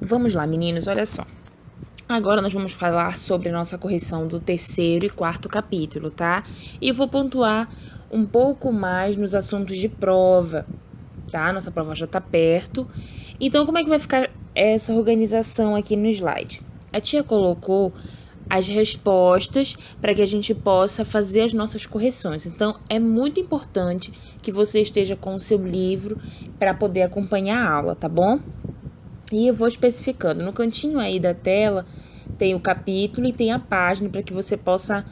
Vamos lá, meninos, olha só. Agora nós vamos falar sobre a nossa correção do 3º e 4º capítulo, tá? E eu vou pontuar um pouco mais nos assuntos de prova, tá? Nossa prova já tá perto. Então, como é que vai ficar essa organização aqui no slide? A tia colocou as respostas para que a gente possa fazer as nossas correções. Então, é muito importante que você esteja com o seu livro para poder acompanhar a aula, tá bom? E eu vou especificando. No cantinho aí da tela tem o capítulo e tem a página para que você possa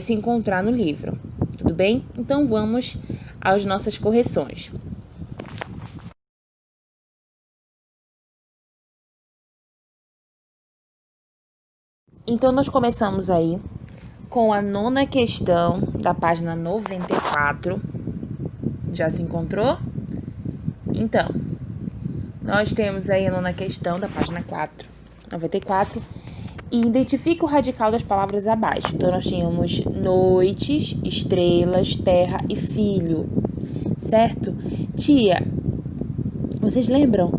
se encontrar no livro. Tudo bem? Então vamos às nossas correções. Então nós começamos aí com a 9ª questão da página 94. Já se encontrou? Então, nós temos aí a 9ª questão da página 94. E identifica o radical das palavras abaixo. Então, nós tínhamos noites, estrelas, terra e filho, certo? Tia, vocês lembram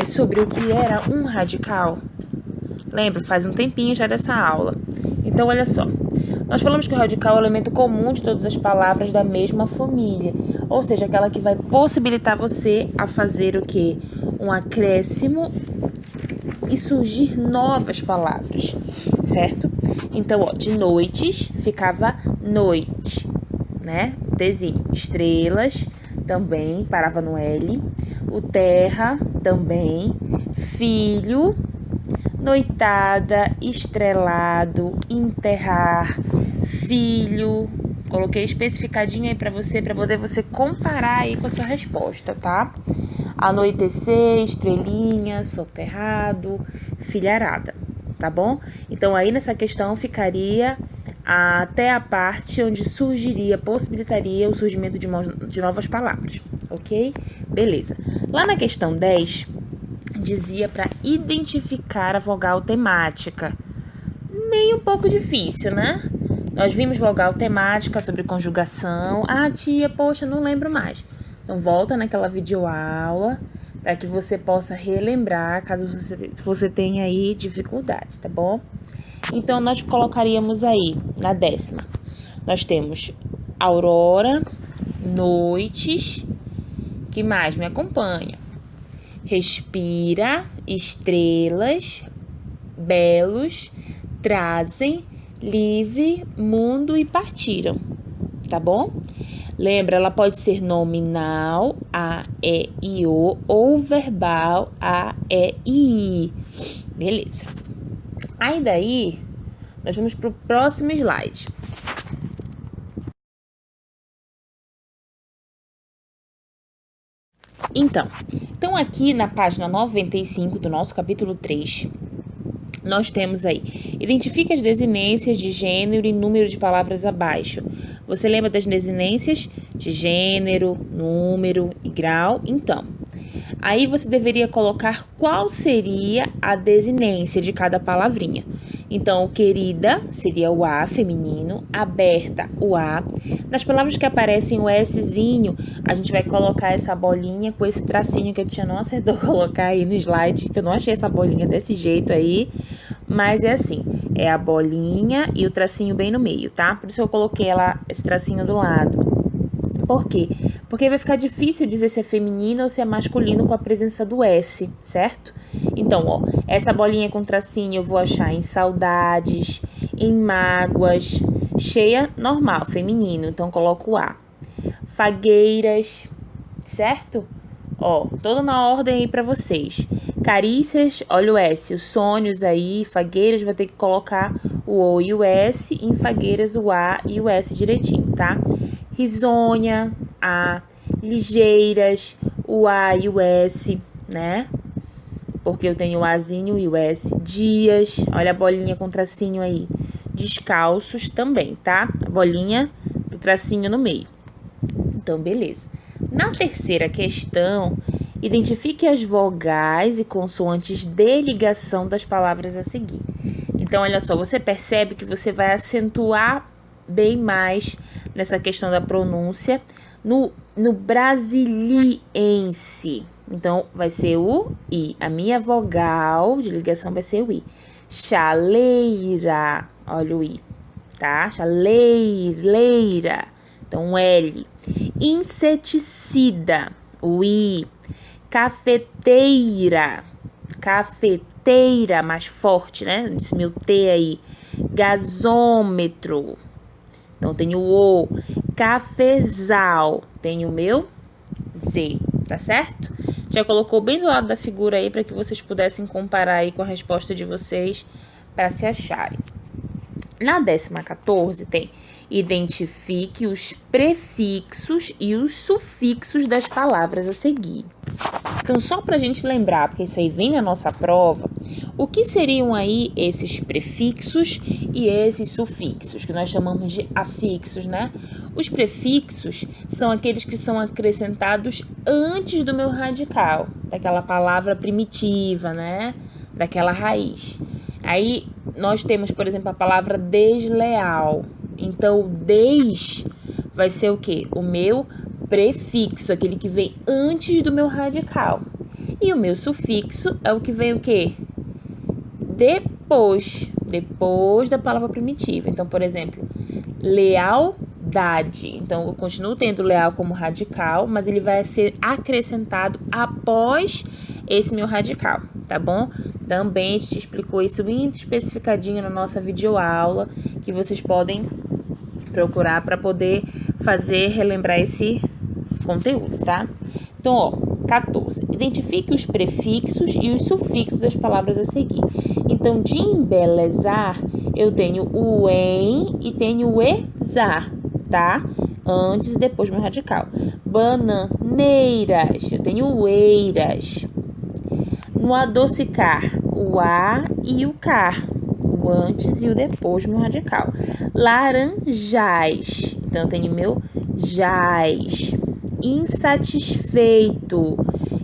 sobre o que era um radical? Lembra? Faz um tempinho já dessa aula. Então, olha só. Nós falamos que o radical é o elemento comum de todas as palavras da mesma família. Ou seja, aquela que vai possibilitar você a fazer o quê? Um acréscimo e surgir novas palavras, certo? Então, ó, de noites ficava noite, né? O Tzinho. Estrelas também parava no L. O terra também. Filho, noitada, estrelado, enterrar, filho. Coloquei especificadinho aí pra você poder você comparar aí com a sua resposta, tá? Anoitecer, estrelinha, soterrado, filharada, tá bom? Então, aí nessa questão ficaria até a parte onde possibilitaria o surgimento de novas palavras, ok? Beleza. Lá na questão 10, dizia para identificar a vogal temática. Meio um pouco difícil, né? Nós vimos vogal temática sobre conjugação. Ah, tia, poxa, não lembro mais. Então, volta naquela videoaula para que você possa relembrar, caso você tenha aí dificuldade, tá bom? Então, nós colocaríamos aí, na 10ª, nós temos aurora, noites, que mais me acompanha? Respira, estrelas, belos, trazem, livre, mundo e partiram, tá bom? Lembra, ela pode ser nominal, a, e, i, o, ou verbal, a, e, i. Beleza. Aí daí, nós vamos pro próximo slide. Então aqui na página 95 do nosso capítulo 3, nós temos aí, identifique as desinências de gênero e número de palavras abaixo. Você lembra das desinências de gênero, número e grau? Então, aí você deveria colocar qual seria a desinência de cada palavrinha. Então, querida seria o A feminino, aberta o A. Nas palavras que aparecem o Szinho, a gente vai colocar essa bolinha com esse tracinho que a tia não acertou colocar aí no slide, que eu não achei essa bolinha desse jeito aí, mas é assim, é a bolinha e o tracinho bem no meio, tá? Por isso eu coloquei esse tracinho do lado. Por quê? Porque vai ficar difícil dizer se é feminino ou se é masculino com a presença do S, certo? Então, ó, essa bolinha com tracinho eu vou achar em saudades, em mágoas, cheia, normal, feminino, então coloco o A. Fagueiras, certo? Ó, toda na ordem aí pra vocês. Carícias, olha o S, os sonhos aí, fagueiras, vai ter que colocar o O e o S, em fagueiras o A e o S direitinho, tá? Risonha, A, ligeiras, o A e o S, né? Porque eu tenho o Azinho e o S. Dias, olha a bolinha com tracinho aí. Descalços também, tá? A bolinha do tracinho no meio. Então, beleza. Na terceira questão, identifique as vogais e consoantes de ligação das palavras a seguir. Então, olha só, você percebe que você vai acentuar bem mais nessa questão da pronúncia no brasiliense, Então, vai ser o I. A minha vogal de ligação vai ser o I. Chaleira. Olha o I, tá? Chaleira. Então, L. Inseticida. O I. Cafeteira. Cafeteira, mais forte, né? Esse meu T aí. Gasômetro. Então, tenho o cafezal. Tenho o meu Z, tá certo? Já colocou bem do lado da figura aí para que vocês pudessem comparar aí com a resposta de vocês para se acharem. Na 14ª tem identifique os prefixos e os sufixos das palavras a seguir. Então, só para a gente lembrar, porque isso aí vem na nossa prova, o que seriam aí esses prefixos e esses sufixos, que nós chamamos de afixos, né? Os prefixos são aqueles que são acrescentados antes do meu radical, daquela palavra primitiva, né? Daquela raiz. Aí, nós temos, por exemplo, a palavra desleal. Então, o des vai ser o quê? O meu prefixo, aquele que vem antes do meu radical. E o meu sufixo é o que vem o quê? Depois da palavra primitiva. Então, por exemplo, lealdade. Então, eu continuo tendo leal como radical, mas ele vai ser acrescentado após esse meu radical, tá bom? Também a gente explicou isso bem especificadinho na nossa videoaula, que vocês podem procurar para poder relembrar esse conteúdo, tá? Então, ó, 14. Identifique os prefixos e os sufixos das palavras a seguir. Então, de embelezar, eu tenho o em e tenho o exar, tá? Antes e depois do meu radical. Bananeiras, eu tenho o eiras. No adocicar, o a e o car. O antes e o depois do meu radical. Laranjais, então eu tenho meu jaz. Insatisfeito,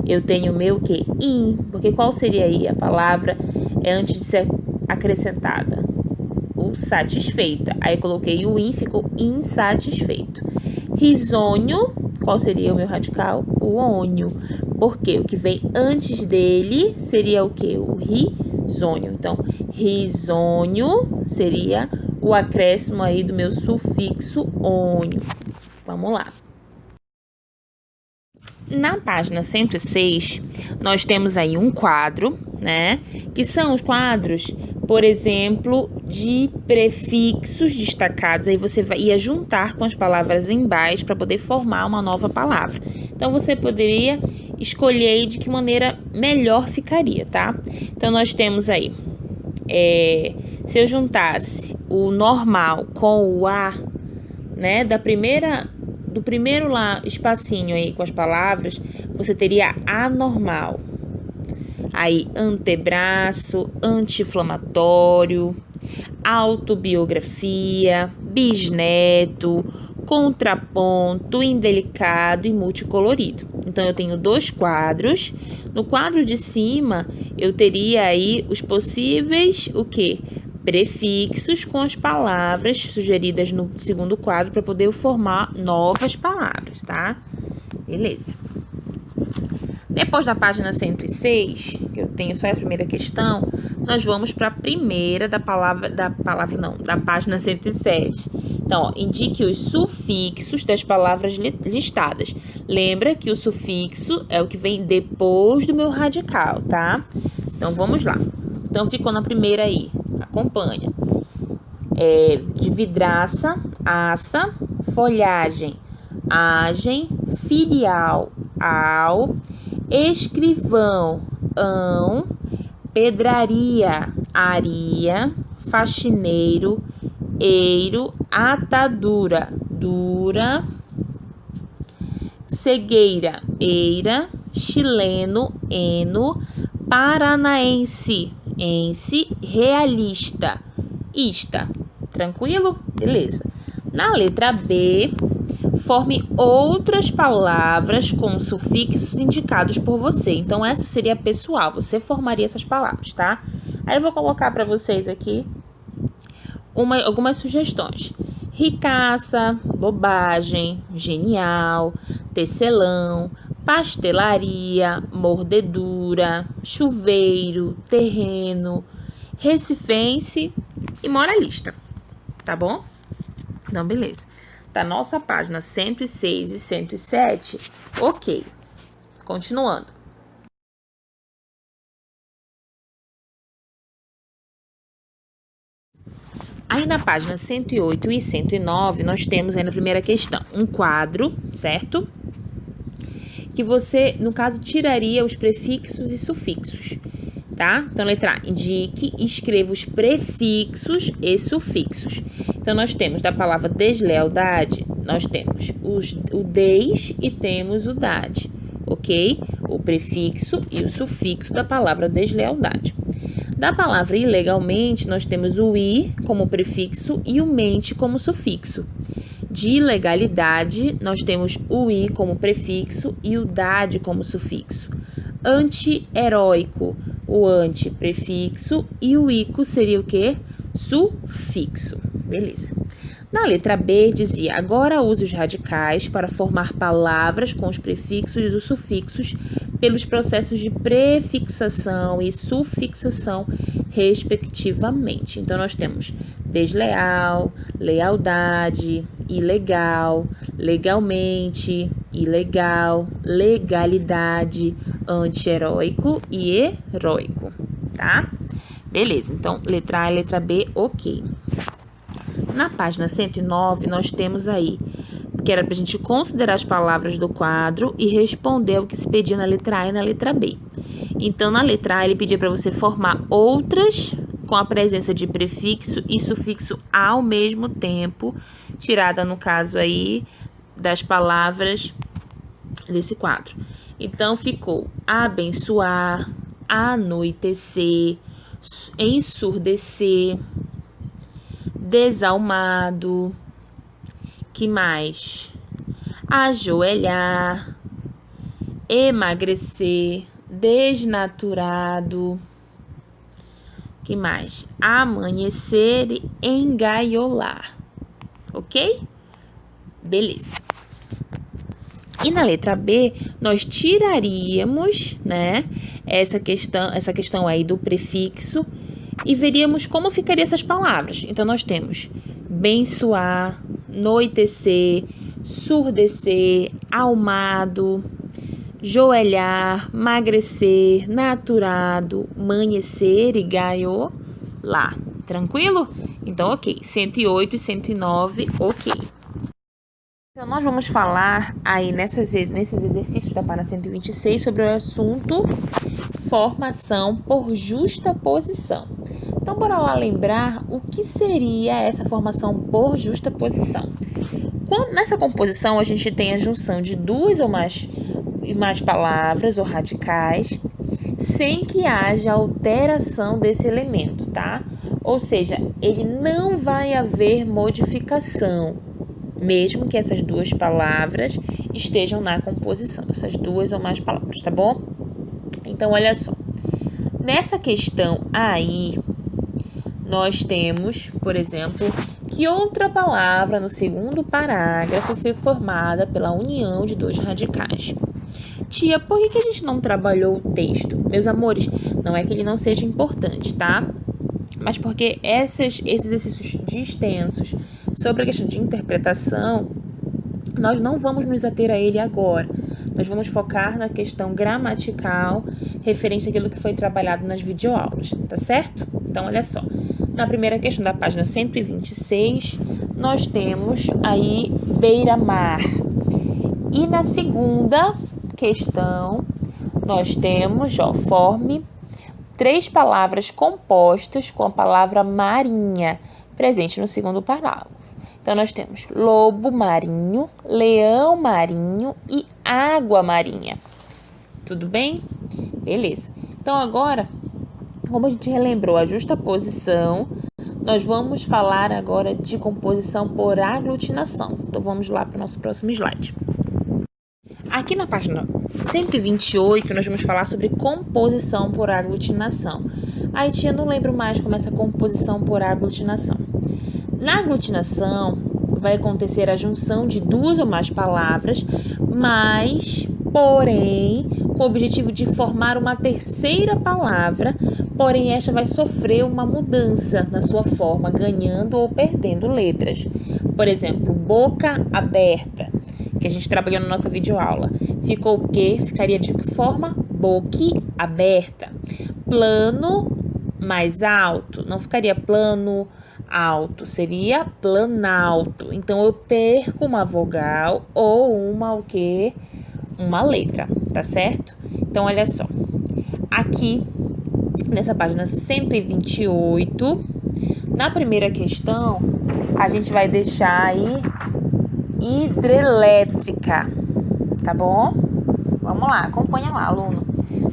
eu tenho o meu que? In, porque qual seria aí a palavra antes de ser acrescentada? O satisfeita. Aí eu coloquei o in, ficou insatisfeito. Risonho, qual seria o meu radical? O ônio, porque o que vem antes dele seria o que? O risonho. Então, risonho seria o acréscimo aí do meu sufixo ônio. Vamos lá. Na página 106, nós temos aí um quadro, né? Que são os quadros, por exemplo, de prefixos destacados. Aí você ia juntar com as palavras embaixo para poder formar uma nova palavra. Então, você poderia escolher aí de que maneira melhor ficaria, tá? Então, nós temos aí, se eu juntasse o normal com o a, né? Do primeiro lá, espacinho aí com as palavras, você teria anormal. Aí, antebraço, anti-inflamatório, autobiografia, bisneto, contraponto, indelicado e multicolorido. Então, eu tenho 2 quadros. No quadro de cima, eu teria aí os possíveis, o quê? Prefixos com as palavras sugeridas no segundo quadro para poder formar novas palavras, tá? Beleza. Depois da página 106, que eu tenho só a primeira questão, nós vamos para a primeira da página 107. Então, ó, indique os sufixos das palavras listadas. Lembra que o sufixo é o que vem depois do meu radical, tá? Então, vamos lá. Então, ficou na primeira aí. Acompanha. De vidraça, aça, folhagem, agem, filial, ao, escrivão, ão, pedraria, aria, faxineiro, eiro, atadura, dura, cegueira, eira, chileno, eno, paranaense, ense, realista, ista. Tranquilo? Beleza. Na letra B, forme outras palavras com sufixos indicados por você. Então, essa seria pessoal. Você formaria essas palavras, tá? Aí, eu vou colocar para vocês aqui algumas sugestões. Ricaça, bobagem, genial, tecelão, pastelaria, mordedura, chuveiro, terreno, recifense e moralista, tá bom? Então, beleza. Da nossa página 106 e 107, ok. Continuando. Aí na página 108 e 109, nós temos aí na primeira questão um quadro, certo? Que você, no caso, tiraria os prefixos e sufixos, tá? Então, letra A, indique e escreva os prefixos e sufixos. Então, nós temos da palavra deslealdade, nós temos o des e temos o dade, ok? O prefixo e o sufixo da palavra deslealdade. Da palavra ilegalmente, nós temos o i como prefixo e o mente como sufixo. De ilegalidade, nós temos o i como prefixo e o dade como sufixo. Anti-heróico, o anti prefixo e o ico seria o quê? Sufixo. Beleza. Na letra B, dizia, agora use os radicais para formar palavras com os prefixos e os sufixos pelos processos de prefixação e sufixação, respectivamente. Então, nós temos desleal, lealdade, ilegal, legalmente, ilegal, legalidade, anti-heróico e heróico, tá? Beleza, então, letra A e letra B, ok. Na página 109, nós temos aí, que era para a gente considerar as palavras do quadro e responder ao que se pedia na letra A e na letra B. Então, na letra A, ele pedia para você formar outras com a presença de prefixo e sufixo ao mesmo tempo, tirada, no caso aí, das palavras desse quadro. Então, ficou abençoar, anoitecer, ensurdecer, desalmado, que mais? Ajoelhar, emagrecer, desnaturado, que mais? Amanhecer e engaiolar, ok? Beleza. E na letra B, nós tiraríamos, né, essa questão aí do prefixo e veríamos como ficariam essas palavras. Então, nós temos bençoar, noitecer, surdecer, almado, joelhar, magrecer, naturado, manhecer e gaiolar. Tranquilo? Então, ok. 108 e 109, ok. Então, nós vamos falar aí nesses exercícios da página 126 sobre o assunto formação por justaposição. Então, bora lá lembrar o que seria essa formação por justaposição. Nessa composição, a gente tem a junção de duas ou mais palavras ou radicais, sem que haja alteração desse elemento, tá? Ou seja, ele não vai haver modificação, mesmo que essas duas palavras estejam na composição, essas duas ou mais palavras, tá bom? Então, olha só. Nessa questão aí, nós temos, por exemplo, que outra palavra no segundo parágrafo foi formada pela união de dois radicais. Tia, por que a gente não trabalhou o texto? Meus amores, não é que ele não seja importante, tá? Mas porque esses exercícios extensos sobre a questão de interpretação, nós não vamos nos ater a ele agora. Nós vamos focar na questão gramatical referente àquilo que foi trabalhado nas videoaulas, tá certo? Então, olha só. Na primeira questão da página 126, nós temos aí beira-mar. E na segunda questão, nós temos, forme 3 palavras compostas com a palavra marinha, presente no segundo parágrafo. Então, nós temos lobo marinho, leão marinho e água marinha. Tudo bem? Beleza. Então, agora, como a gente relembrou a justaposição, nós vamos falar agora de composição por aglutinação. Então, vamos lá para o nosso próximo slide. Aqui na página 128, nós vamos falar sobre composição por aglutinação. Aí, tia, não lembro mais como é essa composição por aglutinação. Na aglutinação, vai acontecer a junção de 2 ou mais palavras, mais porém, com o objetivo de formar uma terceira palavra, porém esta vai sofrer uma mudança na sua forma, ganhando ou perdendo letras. Por exemplo, boca aberta, que a gente trabalhou na nossa videoaula. Ficou o quê? Ficaria de que forma? Boqui aberta. Plano mais alto, não ficaria plano alto, seria planalto. Então, eu perco uma vogal ou o quê? Uma letra, tá certo? Então, olha só. Aqui, nessa página 128, na primeira questão, a gente vai deixar aí hidrelétrica, tá bom? Vamos lá, acompanha lá, aluno.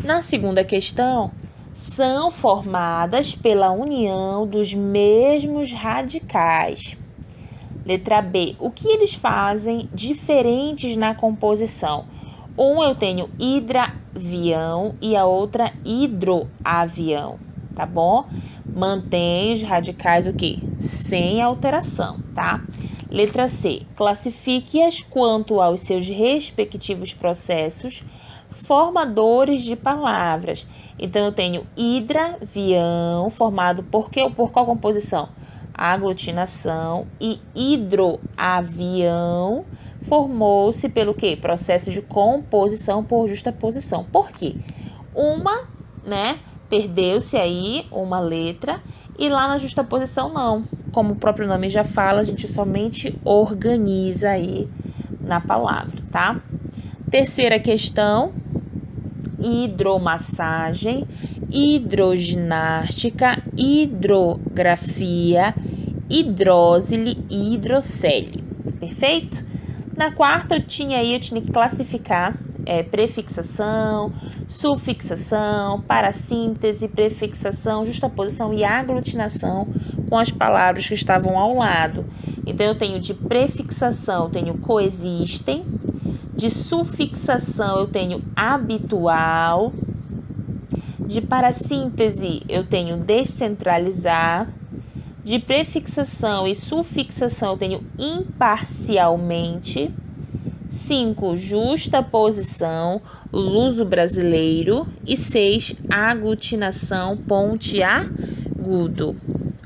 Na segunda questão, são formadas pela união dos mesmos radicais. Letra B, o que eles fazem diferentes na composição? Eu tenho hidravião e a outra hidroavião, tá bom? Mantém os radicais o quê? Sem alteração, tá? Letra C, classifique-as quanto aos seus respectivos processos formadores de palavras. Então, eu tenho hidravião, formado por qual composição? Aglutinação. E hidroavião formou-se pelo quê? Processo de composição por justaposição. Por quê? Perdeu-se aí uma letra e lá na justaposição não. Como o próprio nome já fala, a gente somente organiza aí na palavra, tá? Terceira questão, hidromassagem, hidroginástica, hidrografia, hidrósile e hidrocele. Perfeito? Na quarta, eu tinha que classificar prefixação, sufixação, parassíntese, prefixação, justaposição e aglutinação com as palavras que estavam ao lado. Então, eu tenho de prefixação, eu tenho coexistem, de sufixação, eu tenho habitual, de parassíntese, eu tenho descentralizar, de prefixação e sufixação, eu tenho imparcialmente. 5, justaposição, luso brasileiro. E 6, aglutinação pontiagudo.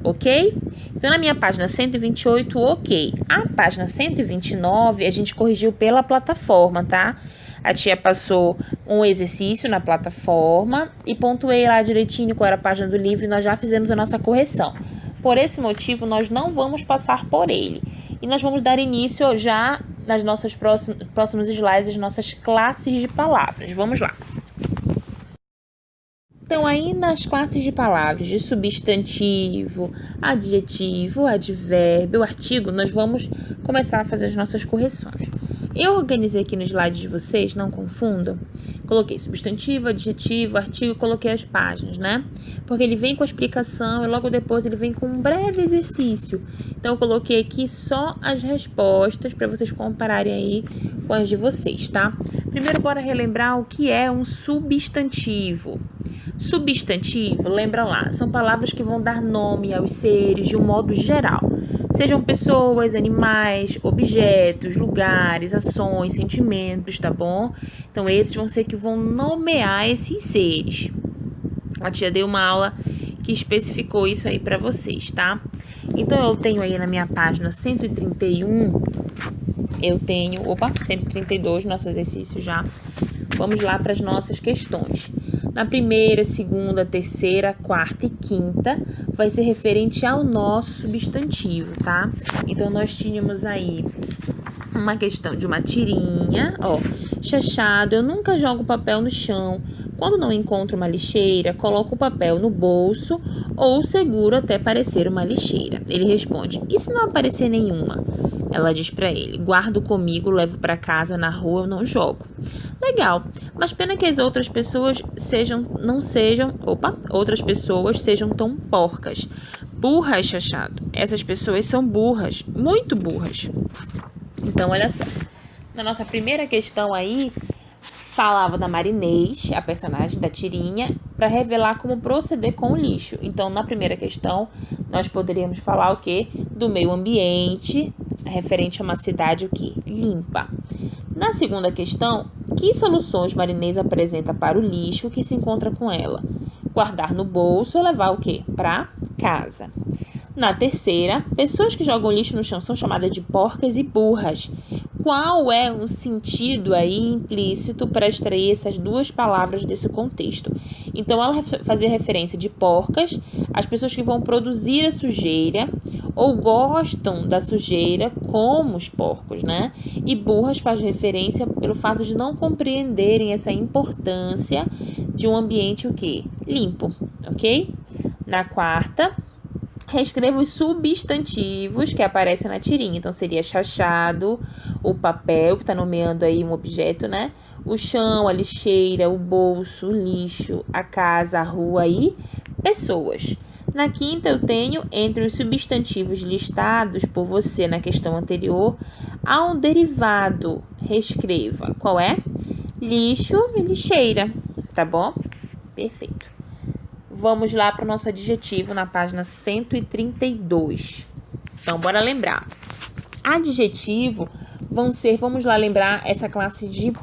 Ok? Então, na minha página 128, ok. A página 129, a gente corrigiu pela plataforma, tá? A tia passou um exercício na plataforma e pontuei lá direitinho qual era a página do livro e nós já fizemos a nossa correção. Por esse motivo, nós não vamos passar por ele. E nós vamos dar início já nas nossas próximos slides, as nossas classes de palavras. Vamos lá. Então, aí nas classes de palavras de substantivo, adjetivo, advérbio, artigo, nós vamos começar a fazer as nossas correções. Eu organizei aqui no slide de vocês, não confundam. Coloquei substantivo, adjetivo, artigo, coloquei as páginas, né? Porque ele vem com a explicação e logo depois ele vem com um breve exercício. Então, eu coloquei aqui só as respostas para vocês compararem aí com as de vocês, tá? Primeiro, bora relembrar o que é um substantivo. Substantivo, lembra lá, são palavras que vão dar nome aos seres de um modo geral. Sejam pessoas, animais, objetos, lugares, ações, sentimentos, tá bom? Então, esses vão ser que vão nomear esses seres. A tia deu uma aula que especificou isso aí para vocês, tá? Então, eu tenho aí na minha página 131, 132, nosso exercício já. Vamos lá para as nossas questões. Na primeira, segunda, terceira, quarta e quinta vai ser referente ao nosso substantivo, tá? Então, nós tínhamos aí uma questão de uma tirinha, chachado, eu nunca jogo papel no chão. Quando não encontro uma lixeira, coloco o papel no bolso ou seguro até parecer uma lixeira. Ele responde, e se não aparecer nenhuma? Ela diz pra ele, guardo comigo, levo pra casa, na rua eu não jogo. Legal, mas pena que as outras pessoas sejam tão porcas. Burras, chachado. Essas pessoas são burras, muito burras. Então, olha só. Na nossa primeira questão aí, falava da Marinês, a personagem da tirinha, para revelar como proceder com o lixo. Então, na primeira questão, nós poderíamos falar o quê? Do meio ambiente, referente a uma cidade o quê? Limpa. Na segunda questão, que soluções Marinês apresenta para o lixo que se encontra com ela? Guardar no bolso ou levar o quê? Para casa. Na terceira, pessoas que jogam lixo no chão são chamadas de porcas e burras. Qual é o sentido aí implícito para extrair essas duas palavras desse contexto? Então, ela fazia referência de porcas, as pessoas que vão produzir a sujeira ou gostam da sujeira como os porcos, né? E burras faz referência pelo fato de não compreenderem essa importância de um ambiente o quê? Limpo, ok? Na quarta, reescreva os substantivos que aparecem na tirinha. Então, seria chachado, o papel, que está nomeando aí um objeto, né? O chão, a lixeira, o bolso, o lixo, a casa, a rua e pessoas. Na quinta, eu tenho, entre os substantivos listados por você na questão anterior, há um derivado. Reescreva. Qual é? Lixo e lixeira, tá bom? Perfeito. Vamos lá para o nosso adjetivo na página 132. Então, bora lembrar. Adjetivo vamos lá lembrar essa classe de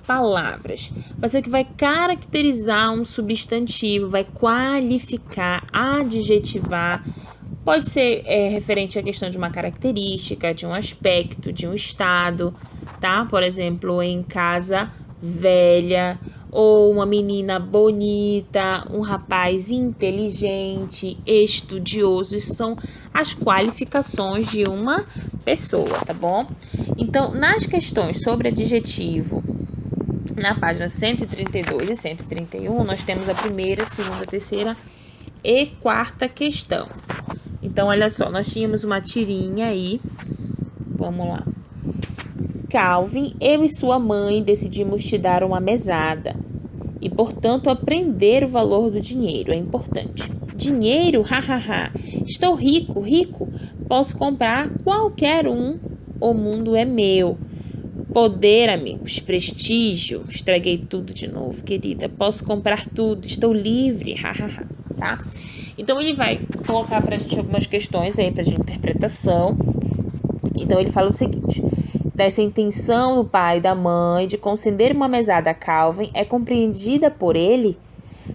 palavras. Vai ser o que vai caracterizar um substantivo, vai qualificar, adjetivar. Pode ser referente à questão de uma característica, de um aspecto, de um estado, tá? Por exemplo, em casa velha, ou uma menina bonita, um rapaz inteligente, estudioso. Isso são as qualificações de uma pessoa, tá bom? Então, nas questões sobre adjetivo, na página 132 e 131, nós temos a primeira, segunda, terceira e quarta questão. Então, olha só, nós tínhamos uma tirinha aí. Vamos lá. Calvin, eu e sua mãe decidimos te dar uma mesada e, portanto, aprender o valor do dinheiro é importante. Dinheiro? Hahaha. Estou rico, rico. Posso comprar qualquer um. O mundo é meu. Poder, amigos, prestígio. Estraguei tudo de novo, querida. Posso comprar tudo. Estou livre. Hahaha. Tá? Então, ele vai colocar pra gente algumas questões aí pra de interpretação. Então, ele fala o seguinte: dessa intenção do pai e da mãe de conceder uma mesada a Calvin é compreendida por ele?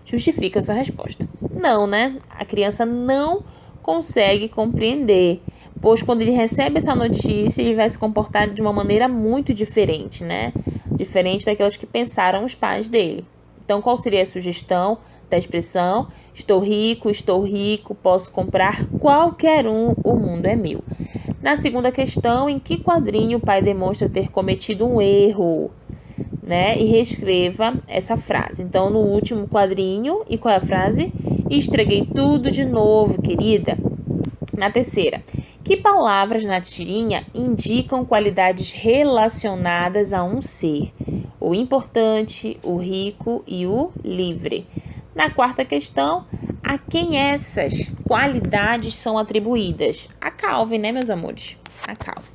Justifica a sua resposta. Não, né? A criança não consegue compreender, pois quando ele recebe essa notícia, ele vai se comportar de uma maneira muito diferente, né? Diferente daquelas que pensaram os pais dele. Então, qual seria a sugestão da expressão? Estou rico, posso comprar qualquer um, o mundo é meu. Na segunda questão, em que quadrinho o pai demonstra ter cometido um erro, né? E reescreva essa frase. Então, no último quadrinho, e qual é a frase? Estraguei tudo de novo, querida. Na terceira, que palavras na tirinha indicam qualidades relacionadas a um ser? O importante, o rico e o livre. Na quarta questão, a quem essas qualidades são atribuídas? A Calvin, né, meus amores? A Calvin.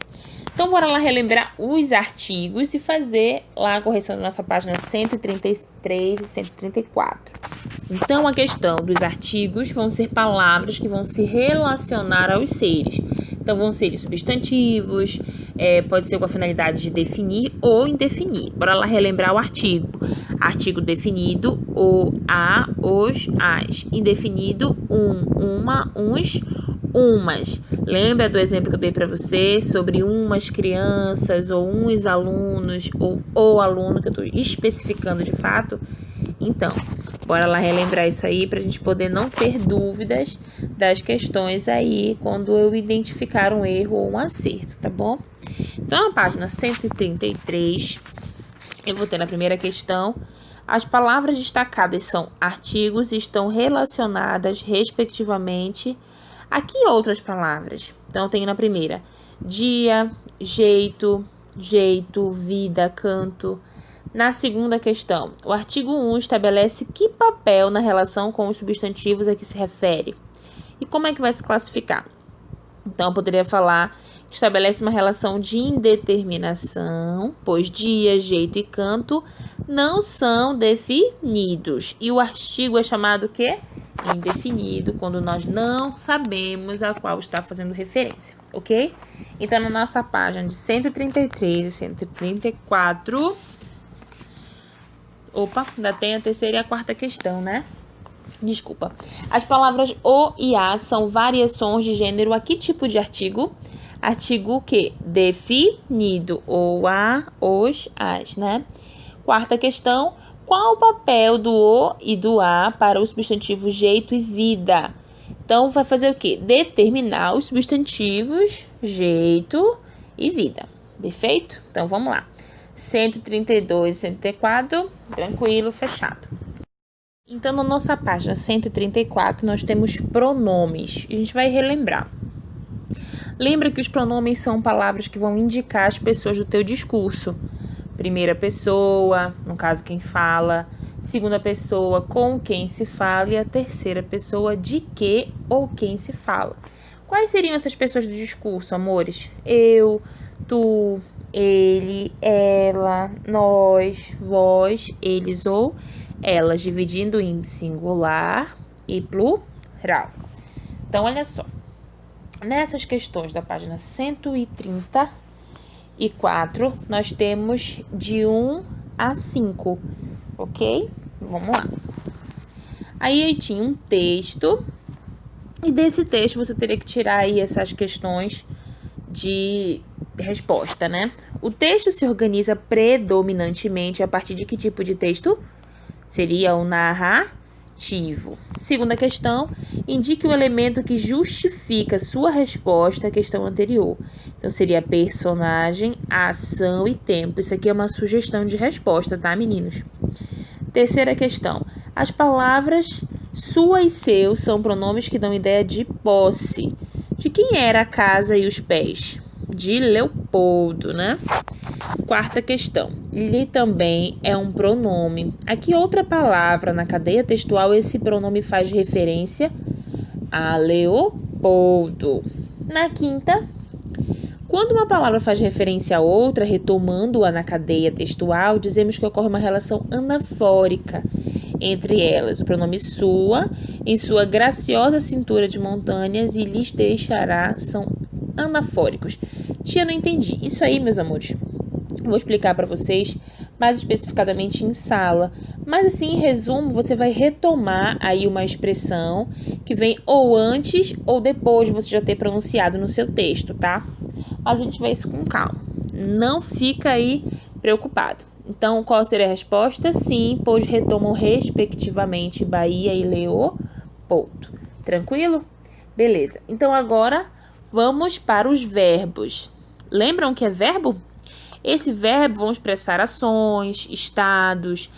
Então, bora lá relembrar os artigos e fazer lá a correção da nossa página 133 e 134. Então, a questão dos artigos vão ser palavras que vão se relacionar aos seres. Então, vão ser substantivos, pode ser com a finalidade de definir ou indefinir. Bora lá relembrar o artigo. Artigo definido, o, a, os, as. Indefinido, uma, uns, umas. Lembra do exemplo que eu dei para você sobre umas crianças ou uns alunos ou o aluno, que eu estou especificando de fato? Então, bora lá relembrar isso aí para a gente poder não ter dúvidas das questões aí quando eu identificar um erro ou um acerto, tá bom? Então, na página 133, eu vou ter na primeira questão: as palavras destacadas são artigos e estão relacionadas, respectivamente, a que outras palavras? Então, tem na primeira: dia, jeito, vida, canto. Na segunda questão, o artigo 1 estabelece que papel na relação com os substantivos a que se refere. E como é que vai se classificar? Então, eu poderia falar que estabelece uma relação de indeterminação, pois dia, jeito e canto não são definidos. E o artigo é chamado o quê? indefinido quando nós não sabemos a qual está fazendo referência, ok? Então, na nossa página de 133 e 134... Opa, ainda tem a terceira e a quarta questão, né? Desculpa. As palavras o e a são variações de gênero a que tipo de artigo? Artigo o quê? Definido. O, a, os, as, né? Quarta questão. Qual o papel do o e do a para os substantivos jeito e vida? Então, vai fazer o quê? Determinar os substantivos jeito e vida. Perfeito? Então, vamos lá. 132 e 134, tranquilo, fechado. Então, na nossa página 134, nós temos pronomes. A gente vai relembrar. Lembra que os pronomes são palavras que vão indicar as pessoas do teu discurso. Primeira pessoa, no caso, quem fala. Segunda pessoa, com quem se fala. E a terceira pessoa, de que ou quem se fala. Quais seriam essas pessoas do discurso, amores? Eu, tu, ele, ela, nós, vós, eles ou elas, dividindo em singular e plural. Então, olha só. Nessas questões da página 134, nós temos de 1 a 5, ok? Vamos lá. Aí tinha um texto, e desse texto você teria que tirar aí essas questões de resposta, né? O texto se organiza predominantemente a partir de que tipo de texto? Seria o narrativo. Segunda questão, indique o elemento que justifica sua resposta à questão anterior. Então, seria personagem, ação e tempo. Isso aqui é uma sugestão de resposta, tá, meninos? Terceira questão, as palavras sua e seu são pronomes que dão ideia de posse. De quem era a casa e os pés? De Leopoldo, né? Quarta questão. Lhe também é um pronome. A que outra palavra na cadeia textual esse pronome faz referência? A Leopoldo. Na quinta, quando uma palavra faz referência a outra, retomando-a na cadeia textual, dizemos que ocorre uma relação anafórica entre elas. O pronome sua, em sua graciosa cintura de montanhas, e lhes deixará, são anafóricos. Tia, não entendi. Isso aí, meus amores, vou explicar para vocês mais especificadamente em sala. Mas assim, em resumo, você vai retomar aí uma expressão que vem ou antes ou depois de você já ter pronunciado no seu texto, tá? Mas a gente vai isso com calma. Não fica aí preocupado. Então, qual seria a resposta? Sim, pois retomam respectivamente Bahia e Leopoldo. Tranquilo? Beleza. Então, agora vamos para os verbos. Lembram que é verbo? Esse verbo vão expressar ações, estados,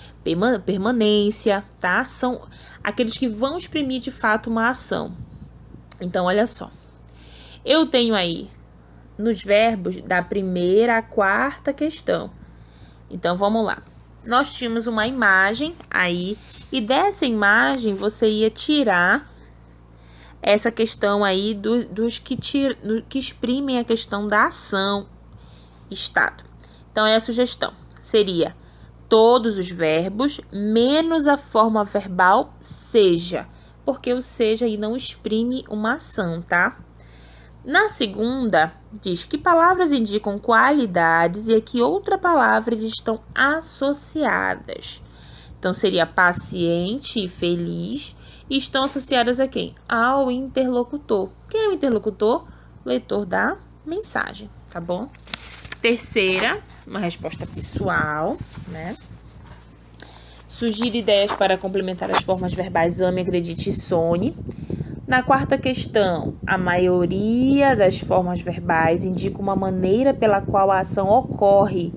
permanência, tá? São aqueles que vão exprimir de fato uma ação. Então, olha só. Eu tenho aí nos verbos da primeira à quarta questão. Então, vamos lá. Nós tínhamos uma imagem aí, e dessa imagem você ia tirar essa questão aí dos que exprimem a questão da ação, estado. Então, é a sugestão. Seria todos os verbos, menos a forma verbal seja, porque o seja aí não exprime uma ação, tá? Na segunda, diz que palavras indicam qualidades e a que outra palavra eles estão associadas. Então, seria paciente e feliz, e estão associadas a quem? Ao interlocutor. Quem é o interlocutor? Leitor da mensagem, tá bom? Terceira, uma resposta pessoal, né? Sugira ideias para complementar as formas verbais ame, acredite e sonhe. Na quarta questão, a maioria das formas verbais indica uma maneira pela qual a ação ocorre.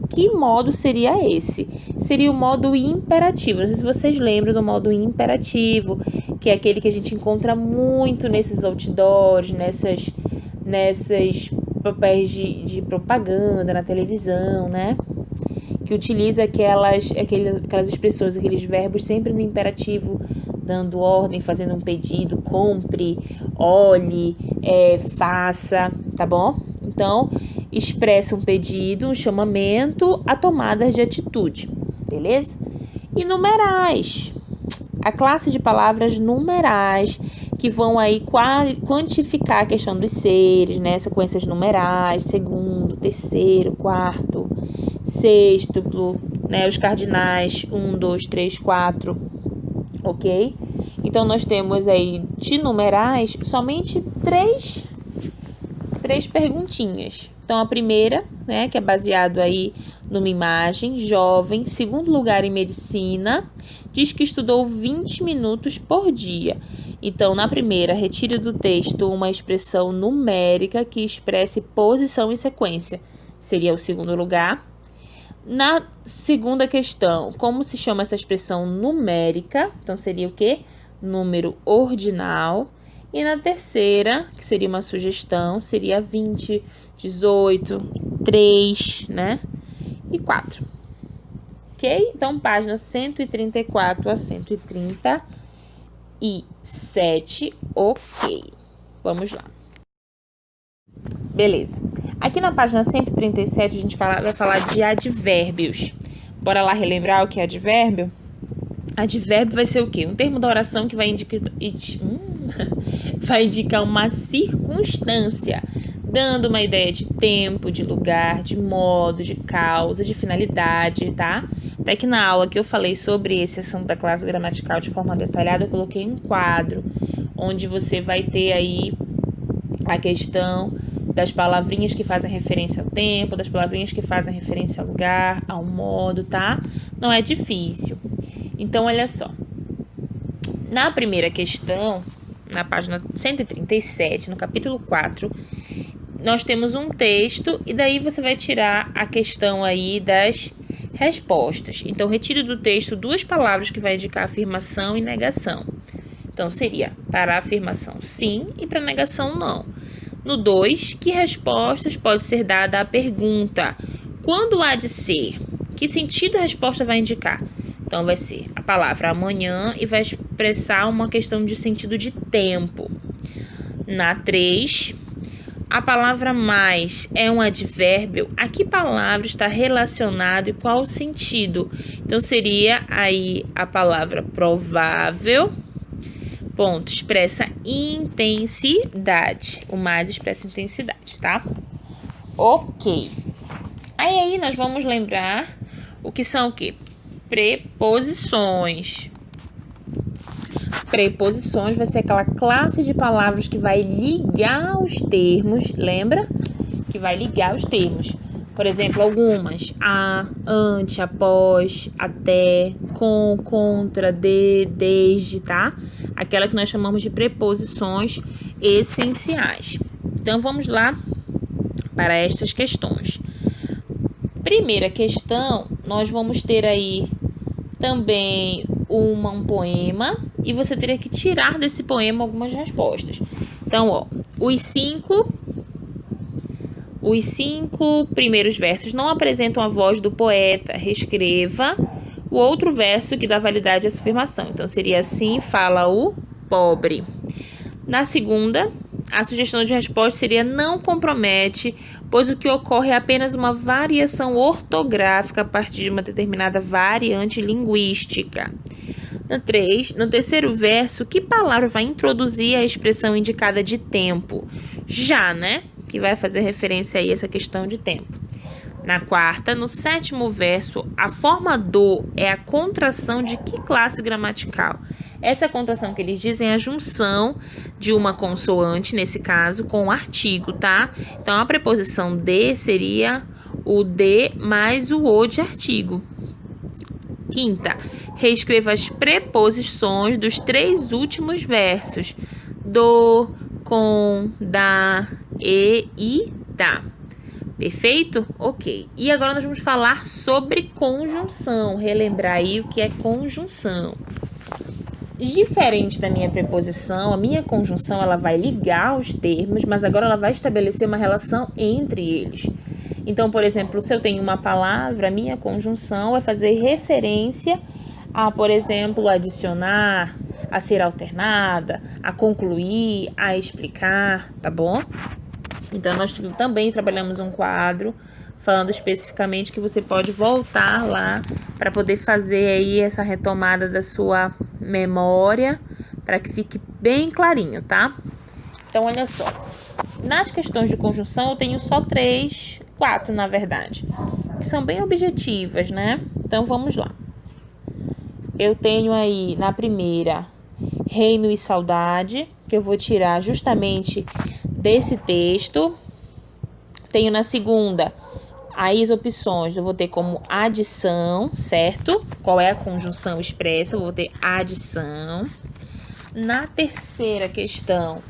Que modo seria esse? Seria o modo imperativo. Não sei se vocês lembram do modo imperativo, que é aquele que a gente encontra muito nesses outdoors, nessas papéis de propaganda na televisão, né? Que utiliza aquelas expressões, aqueles verbos sempre no imperativo, dando ordem, fazendo um pedido, compre, olhe, faça, tá bom? Então, expressa um pedido, um chamamento a tomadas de atitude, beleza? E numerais. a classe de palavras numerais, que vão aí quantificar a questão dos seres, né? Sequências numerais, segundo, terceiro, quarto, sextuplo, né? Os cardinais, 1, 2, 3, 4, ok? Então, nós temos aí de numerais somente três perguntinhas. Então, a primeira, né, que é baseado aí numa imagem, jovem, segundo lugar em medicina, diz que estudou 20 minutos por dia. Então, na primeira, retire do texto uma expressão numérica que expresse posição e sequência. Seria o segundo lugar. Na segunda questão, como se chama essa expressão numérica? Então, seria o quê? Número ordinal. E na terceira, que seria uma sugestão, seria 20, 18, 3, né? E 4. Ok? Então, página 134 a 137. Ok. Vamos lá. Beleza. Aqui na página 137, a gente vai falar de advérbios. Bora lá relembrar o que é advérbio? Advérbio vai ser o quê? Um termo da oração que vai indicar uma circunstância, dando uma ideia de tempo, de lugar, de modo, de causa, de finalidade, tá? Até que na aula que eu falei sobre esse assunto da classe gramatical de forma detalhada, eu coloquei um quadro, onde você vai ter aí a questão das palavrinhas que fazem referência ao tempo, das palavrinhas que fazem referência ao lugar, ao modo, tá? Não é difícil. Então, olha só. Na primeira questão, na página 137, no capítulo 4, nós temos um texto e daí você vai tirar a questão aí das respostas. Então, retire do texto duas palavras que vai indicar afirmação e negação. Então, seria para a afirmação sim e para a negação não. No 2, que respostas pode ser dada à pergunta? Quando há de ser? Que sentido a resposta vai indicar? Então, vai ser a palavra amanhã e vai expressar uma questão de sentido de tempo. Na 3, a palavra mais é um advérbio. A que palavra está relacionada e qual o sentido? Então, seria aí a palavra provável. Ponto, expressa intensidade. O mais expressa intensidade, tá? Ok. Aí nós vamos lembrar o que são o quê? Preposições. Preposições vai ser aquela classe de palavras que vai ligar os termos, lembra? Que vai ligar os termos. Por exemplo, algumas: a, ante, após, até, com, contra, de, desde, tá? Aquela que nós chamamos de preposições essenciais. Então, vamos lá para estas questões. Primeira questão, nós vamos ter aí também um poema e você teria que tirar desse poema algumas respostas. Então, ó, os cinco primeiros versos não apresentam a voz do poeta. Reescreva o outro verso que dá validade a essa afirmação. Então, seria assim: fala o pobre. Na segunda, a sugestão de resposta seria: não compromete, pois o que ocorre é apenas uma variação ortográfica a partir de uma determinada variante linguística. Na 3, no terceiro verso, que palavra vai introduzir a expressão indicada de tempo? Já, né? Que vai fazer referência aí a essa questão de tempo. Na 4ª, no 7º verso, a forma do é a contração de que classe gramatical? Essa contração que eles dizem é a junção de uma consoante, nesse caso, com o artigo, tá? Então, a preposição de seria o de mais o de artigo. 5ª, reescreva as preposições dos 3 últimos versos: do, com, da, e da. Perfeito? Ok. E agora nós vamos falar sobre conjunção. Relembrar aí o que é conjunção. Diferente da minha preposição, a minha conjunção ela vai ligar os termos, mas agora ela vai estabelecer uma relação entre eles. Então, por exemplo, se eu tenho uma palavra, a minha conjunção vai fazer referência a, por exemplo, adicionar, a ser alternada, a concluir, a explicar, tá bom? Então, nós também trabalhamos um quadro falando especificamente que você pode voltar lá para poder fazer aí essa retomada da sua memória, para que fique bem clarinho, tá? Então, olha só. Nas questões de conjunção, eu tenho só 4, na verdade, que são bem objetivas, né? Então, vamos lá. Eu tenho aí, na primeira, reino e saudade, que eu vou tirar justamente desse texto. Tenho na segunda, aí as opções eu vou ter como adição, certo? Qual é a conjunção expressa? Eu vou ter adição. Na terceira questão,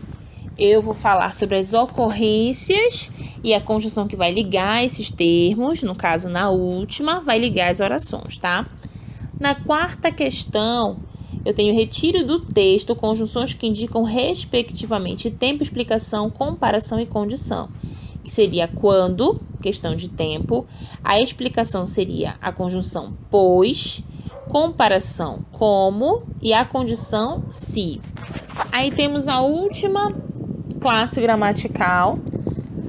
eu vou falar sobre as ocorrências e a conjunção que vai ligar esses termos. No caso, na última, vai ligar as orações, tá? Na quarta questão, eu tenho retiro do texto conjunções que indicam respectivamente tempo, explicação, comparação e condição. Que seria quando, questão de tempo. A explicação seria a conjunção pois, comparação como e a condição se. Aí temos a última classe gramatical,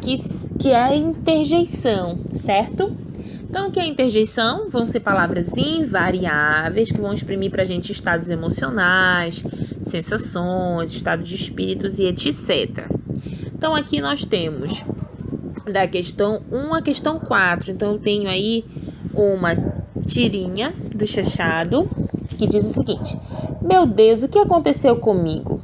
que é a interjeição, certo? Então, o que é interjeição? Vão ser palavras invariáveis que vão exprimir para a gente estados emocionais, sensações, estados de espíritos e etc. Então, aqui nós temos da questão 1 à questão 4. Então, eu tenho aí uma tirinha do Chachado que diz o seguinte: meu Deus, o que aconteceu comigo?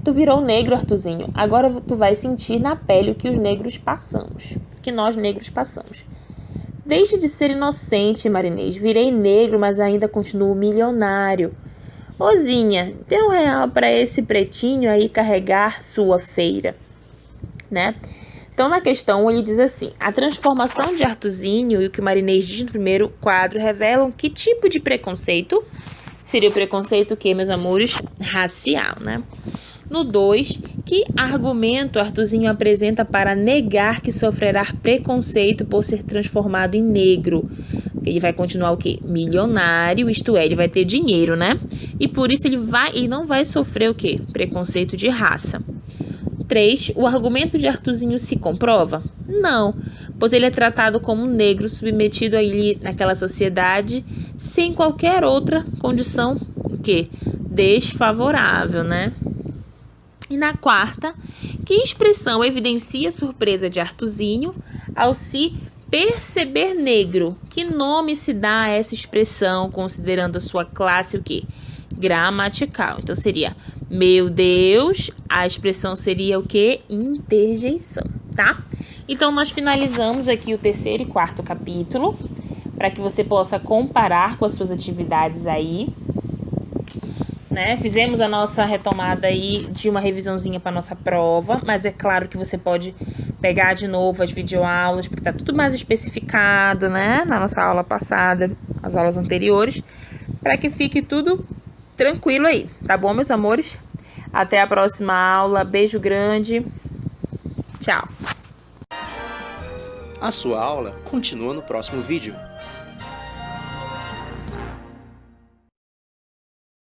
Tu virou negro, Artuzinho. Agora tu vai sentir na pele o que os negros passamos, que nós negros passamos. Deixe de ser inocente, Marinês. Virei negro, mas ainda continuo milionário. Rosinha, dê R$1 para esse pretinho aí carregar sua feira, né? Então, na questão 1, ele diz assim: a transformação de Artuzinho e o que o Marinês diz no primeiro quadro revelam que tipo de preconceito? Seria o preconceito que, meus amores? Racial, né? No 2, que argumento Artuzinho apresenta para negar que sofrerá preconceito por ser transformado em negro? Ele vai continuar o quê? Milionário, isto é, ele vai ter dinheiro, né? E por isso ele não vai sofrer o quê? Preconceito de raça. 3, o argumento de Artuzinho se comprova? Não, pois ele é tratado como negro, submetido ali naquela sociedade, sem qualquer outra condição, o quê? Desfavorável, né? E na 4, que expressão evidencia a surpresa de Artuzinho ao se perceber negro? Que nome se dá a essa expressão, considerando a sua classe o quê? Gramatical. Então, seria, meu Deus, a expressão seria o quê? Interjeição, tá? Então, nós finalizamos aqui o 3º e 4º capítulo, para que você possa comparar com as suas atividades aí, né? Fizemos a nossa retomada aí de uma revisãozinha para nossa prova, mas é claro que você pode pegar de novo as videoaulas, porque tá tudo mais especificado, né? Na nossa aula passada, as aulas anteriores, para que fique tudo tranquilo aí, tá bom, meus amores? Até a próxima aula, beijo grande, tchau! A sua aula continua no próximo vídeo.